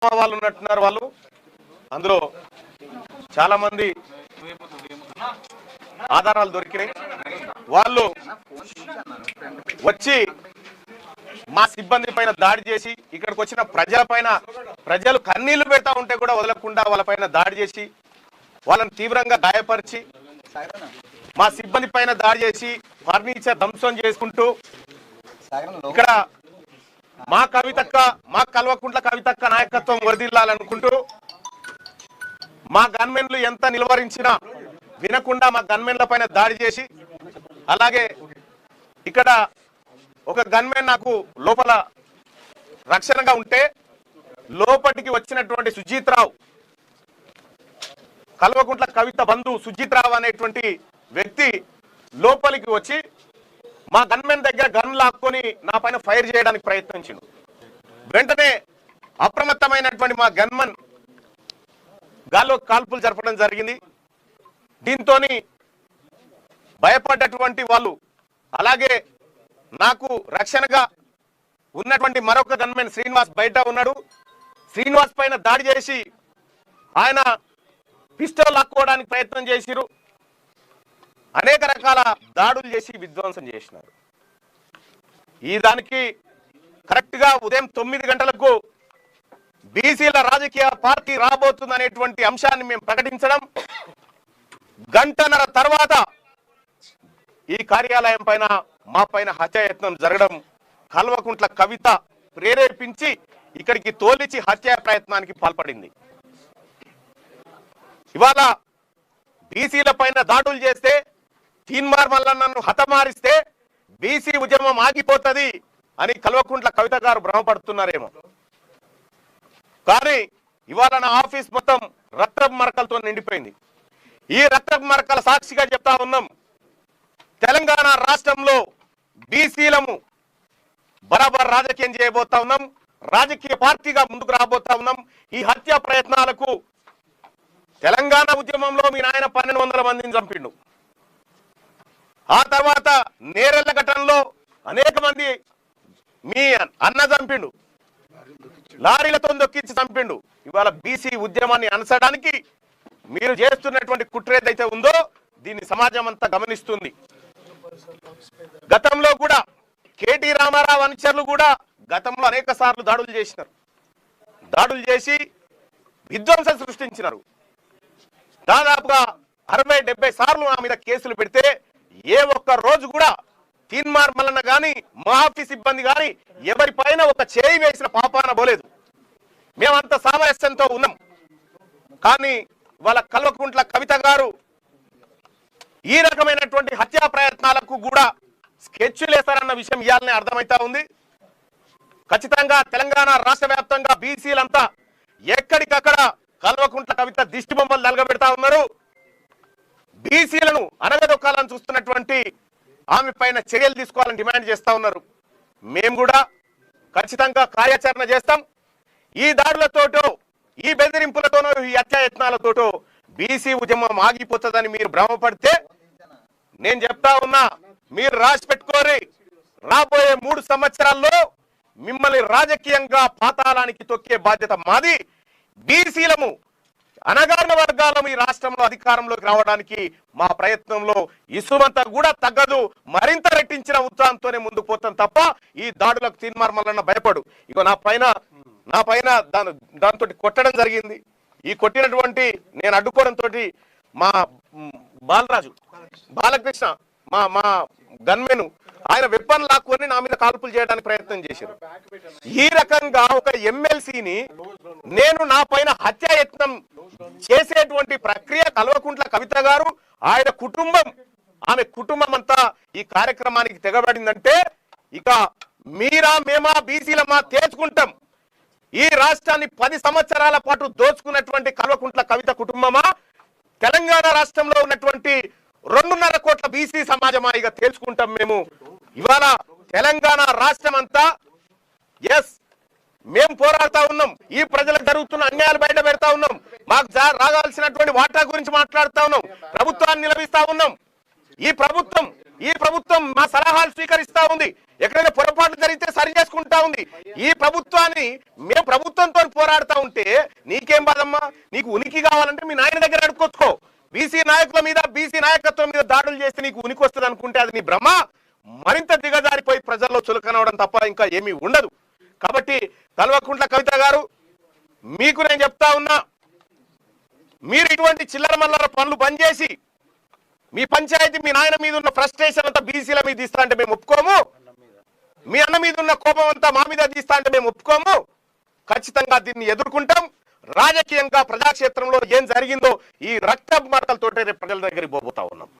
వాళ్ళు ఉన్నట్టున్నారు. వాళ్ళు అందులో చాలా మంది ఆధారాలు దొరికినాయి. వాళ్ళు వచ్చి మా సిబ్బంది పైన దాడి చేసి ఇక్కడికి వచ్చిన ప్రజలు కన్నీళ్లు పెడతా ఉంటే కూడా వదలకుండా వాళ్ళపైన దాడి చేసి వాళ్ళని తీవ్రంగా గాయపరిచి మా సిబ్బంది పైన దాడి చేసి ఫర్నిచర్ ధ్వంసం చేసుకుంటూ ఇక్కడ మా కల్వకుంట్ల కవితక్క నాయకత్వం వరదిల్లాలనుకుంటూ మా గన్మెన్లు ఎంత నిలువరించినా వినకుండా మా గన్మెన్ల పైన దాడి చేసి, అలాగే ఇక్కడ ఒక గన్మెన్ నాకు లోపల రక్షణగా ఉంటే లోపటికి వచ్చినటువంటి సుజిత్ రావు, కల్వకుంట్ల కవిత బంధు సుజిత్ రావు అనేటువంటి వ్యక్తి లోపలికి వచ్చి మా గన్మెన్ దగ్గర గన్ లాక్కొని నా పైన ఫైర్ చేయడానికి ప్రయత్నించిండు. వెంటనే అప్రమత్తమైనటువంటి మా గన్మన్ గాల్లో కాల్పులు జరపడం జరిగింది. దీంతో భయపడ్డటువంటి వాళ్ళు, అలాగే నాకు రక్షణగా ఉన్నటువంటి మరొక గన్మెన్ శ్రీనివాస్ బయట ఉన్నాడు. శ్రీనివాస్ పైన దాడి చేసి ఆయన పిస్టల్ లాక్కోవడానికి ప్రయత్నం చేసిరు. అనేక రకాల దాడులు చేసి విధ్వంసం చేసినారు. ఈ దానికి కరెక్ట్ గా ఉదయం 9 గంటలకు బీసీల రాజకీయ పార్టీ రాబోతుందనేటువంటి అంశాన్ని మేము ప్రకటించడం, గంటన్నర తర్వాత ఈ కార్యాలయం పైన మా పైన హత్యాయత్నం జరగడం, కల్వకుంట్ల కవిత ప్రేరేపించి ఇక్కడికి తోలిచి హత్యా ప్రయత్నానికి పాల్పడింది. ఇవాళ బీసీల పైన దాడులు చేస్తే, తీన్మార్ మల్లన్నను హతమారిస్తే బీసీ ఉద్యమం ఆగిపోతుంది అని కల్వకుంట్ల కవిత గారు భ్రమపడుతున్నారేమో. కానీ ఇవాళ నా ఆఫీస్ మొత్తం రక్తపు మరకలతో నిండిపోయింది. ఈ రక్తపు మరకల సాక్షిగా చెప్తా ఉన్నాం, తెలంగాణ రాష్ట్రంలో బీసీలము బరాబర్ రాజకీయం చేయబోతా ఉన్నాం, రాజకీయ పార్టీగా ముందుకు రాబోతా ఉన్నాం. ఈ హత్యా ప్రయత్నాలకు తెలంగాణ ఉద్యమంలో మీ నాయన 1200 మందిని చంపిండు. ఆ తర్వాత నేరెళ్ల ఘటనలో అనేక మంది మీ అన్న చంపిండు, లారీలతో దొక్కించి చంపిండు. ఇవాళ బీసీ ఉద్యమాన్ని అనసడానికి మీరు చేస్తున్నటువంటి కుట్ర ఏదైతే ఉందో దీన్ని సమాజం అంతా గమనిస్తుంది. గతంలో కూడా కేటీ రామారావు అనుచరులు కూడా గతంలో అనేక సార్లు దాడులు చేసినారు. దాడులు చేసి విధ్వంసం సృష్టించినారు. దాదాపుగా 60-70 సార్లు నా మీద కేసులు పెడితే ఏ ఒక్క రోజు కూడా తీన్మార్ మల్లన్న గాని మా ఆఫీస్ సిబ్బంది గాని ఎవరి పైన ఒక చేయి వేసిన పాపాన పోలేదు. మేమంత సామరస్యంతో ఉన్నాం. కానీ వాళ్ళ కల్వకుంట్ల కవిత గారు ఈ రకమైనటువంటి హత్యా ప్రయత్నాలకు కూడా స్కెచ్లు వేస్తారన్న విషయం ఇయాలనే అర్థమైతా ఉంది. ఖచ్చితంగా తెలంగాణ రాష్ట్ర వ్యాప్తంగా బీసీలంతా ఎక్కడికక్కడ కల్వకుంట్ల కవిత దిష్టి బొమ్మలు నలగబెడతా ఉన్నారు. బీసీలను అనగదొక్కాలని చూస్తున్నటువంటి ఆమె పైన చర్యలు తీసుకోవాలని డిమాండ్ చేస్తా ఉన్నారు. మేము కూడా ఖచ్చితంగా కార్యాచరణ చేస్తాం. ఈ దాడులతోటో, ఈ బెదిరింపులతోనో, ఈ హత్యాయత్నాలతోటో బీసీ ఉద్యమం ఆగిపోతుందని మీరు భ్రమపడితే నేను చెప్తా ఉన్నా, మీరు రాసి పెట్టుకోరి, రాబోయే 3 సంవత్సరాల్లో మిమ్మల్ని రాజకీయంగా పాతాళానికి తొక్కే బాధ్యత మాది. బీసీలము అనగారిన వర్గాలను ఈ రాష్ట్రంలో అధికారంలోకి రావడానికి మా ప్రయత్నంలో ఇసుమంతా కూడా తగ్గదు, మరింత రెట్టించిన ఉత్సాహంతోనే ముందుకు పోతాం తప్ప ఈ దాడులకు తీన్మార్ మల్లన్న భయపడు. ఇగో నా పైన దాంతో కొట్టడం జరిగింది. ఈ కొట్టినటువంటి నేను అడ్డుకోవడంతో మా బాలకృష్ణ మా గన్మెను ఆయన వెపన్ లాక్కొని నా మీద కాల్పులు చేయడానికి ప్రయత్నం చేశారు. ఈ రకంగా ఒక ఎమ్మెల్సీని నేను నా పైన హత్యాయత్నం చేసేటువంటి ప్రక్రియ కల్వకుంట్ల కవిత గారు, ఆయన కుటుంబం, ఆమె కుటుంబం అంతా ఈ కార్యక్రమానికి తెగబడిందంటే ఇక మీరా మేమా బీసీలమా తేల్చుకుంటాం. ఈ రాష్ట్రాన్ని 10 సంవత్సరాల పాటు దోచుకున్నటువంటి కల్వకుంట్ల కవిత కుటుంబమా, తెలంగాణ రాష్ట్రంలో ఉన్నటువంటి 2.5 కోట్ల బీసీ సమాజమా ఇక తేల్చుకుంటాం మేము. ఇవాళ తెలంగాణ రాష్ట్రం అంతా మేము పోరాడుతా ఉన్నాం. ఈ ప్రజలకు జరుగుతున్న అన్యాయాలు బయట పెడతా ఉన్నాం. మాకు రాగాల్సినటువంటి వాటా గురించి మాట్లాడుతా ఉన్నాం. ప్రభుత్వాన్ని నిలబిస్తా ఉన్నాం. ఈ ప్రభుత్వం మా సలహాలు స్వీకరిస్తా ఉంది. ఎక్కడైనా పొరపాట్లు జరిగితే సరి చేసుకుంటా ఉంది. ఈ ప్రభుత్వాన్ని మేము ప్రభుత్వంతో పోరాడుతూ ఉంటే నీకేం బాధమ్మా? నీకు ఉనికి కావాలంటే మీ నాయన దగ్గర అడుక్కొచ్చుకో. బీసీ నాయకుల మీద బీసీ నాయకత్వం మీద దాడులు చేస్తే నీకు ఉనికి వస్తుంది అనుకుంటే అది నీ భ్రమ. మరింత దిగజారిపోయి ప్రజల్లో చులకనవడం తప్ప ఇంకా ఏమీ ఉండదు. కాబట్టి కల్వకుంట్ల కవిత గారు, మీకు నేను చెప్తా ఉన్నా, మీరు ఇటువంటి చిల్లర మల్లర పనులు బంద్ చేసి మీ పంచాయతీ మీ నాయన మీద ఉన్న ఫ్రస్ట్రేషన్ అంతా బీసీల మీద తీస్తా అంటే మేము ఒప్పుకోము. మీ అన్న మీద ఉన్న కోపం అంతా మా మీద తీస్తా అంటే మేము ఒప్పుకోము. ఖచ్చితంగా దీన్ని ఎదుర్కొంటాం. రాజకీయంగా ప్రజాక్షేత్రంలో ఏం జరిగిందో ఈ రక్త మరకలతోటే రేపు ప్రజల దగ్గరికి పోతా ఉన్నాం.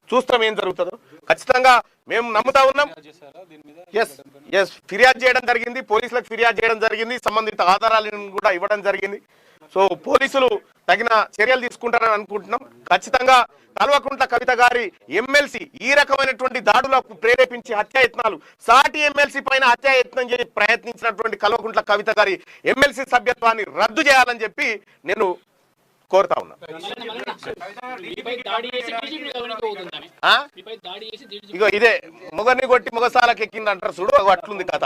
చూస్తాం ఏం జరుగుతుందో. ఖచ్చితంగా మేము నమ్ముతా ఉన్నాం. ఎస్ ఫిర్యాదు చేయడం జరిగింది, పోలీసులకు ఫిర్యాదు చేయడం జరిగింది, సంబంధిత ఆధారాలను కూడా ఇవ్వడం జరిగింది. సో పోలీసులు తగిన చర్యలు తీసుకుంటారని అనుకుంటున్నాం. ఖచ్చితంగా కల్వకుంట్ల కవిత గారి ఎమ్మెల్సీ ఈ రకమైనటువంటి దాడులకు ప్రేరేపించి హత్యాయత్నాలు, సాటి ఎమ్మెల్సీ పైన హత్యాయత్నం చేసి ప్రయత్నించినటువంటి కల్వకుంట్ల కవిత గారి ఎమ్మెల్సీ సభ్యత్వాన్ని రద్దు చేయాలని చెప్పి నేను కోరుతా ఉన్నా. ఇగో ఇదే మొగని కొట్టి మొగసాలకు ఎక్కింది అంటారు చూడు, అట్లుంది కథ.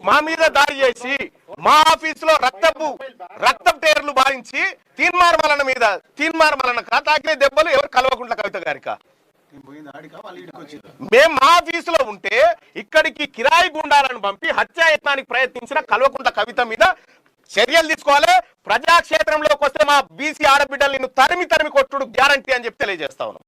మా మీద దాడి చేసి మా ఆఫీసులో రక్తపు టేర్లు భావించి తీన్మార్ మలన తాకిన దెబ్బలు ఎవరు? కల్వకుంట్ల కవిత గారికా? మేము మా ఆఫీసులో ఉంటే ఇక్కడికి కిరాయి గుండాలను పంపి హత్యాయత్నానికి ప్రయత్నించిన కల్వకుంట్ల కవిత మీద చర్యలు తీసుకోవాలి. ప్రజాక్షేత్రంలోకి వస్తే మా బీసీ ఆడబిడ్డలు నిన్ను తరిమి కొట్టుడు గ్యారంటీ అని చెప్పి తెలియజేస్తా ఉన్నాం.